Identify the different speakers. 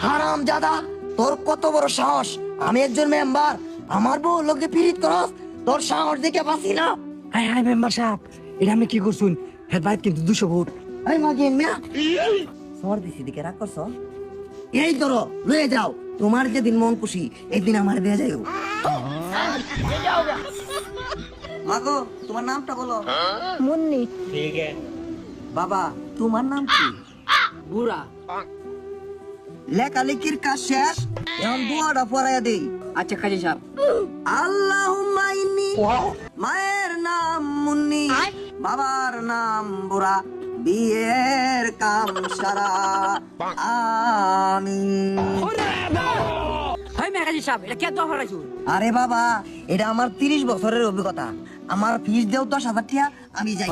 Speaker 1: হারাম জাদা, তোর কত বড় সাহস! আমি একজন মেম্বার, আমার বউ লোককে পীড়িত করস, তোর সাহস দেখে বাঁচি না।
Speaker 2: হ্যাঁ হ্যাঁ মেম্বার সাহেব, এটা আমি কি করছুন? হেড বাইক কিন্তু 200 ভোট।
Speaker 1: এই মাগিন মিয়া, সর দিছি দিকে রাগ করছ। এই ধরো, লয়ে যাও, তোমার যেদিন মন খুশি একদিন আমার দিয়ে যাইও। মাগো, তোমার নামটা বলো।
Speaker 3: মুন্নি।
Speaker 1: বাবা, তোমার নাম কি?
Speaker 2: বুড়া।
Speaker 1: লেখালেখির কাজ শেষ, এখন দুয়াটা পড়াইয়া দেই।
Speaker 2: আচ্ছা কাজী সাহেব।
Speaker 1: আল্লাহুম্মা ইন্নী, মায়ের নাম মুন্নি, বাবার নাম বুড়া, বিয়ের কাম সারা, আমিন।
Speaker 2: হাই কাজী সাহেব, এটা কে দফা রাখছুন?
Speaker 1: আরে বাবা, এটা আমার 30 বছরের অভিজ্ঞতা। আমার ফিস দেও 10,000 টাকা, আমি যাই।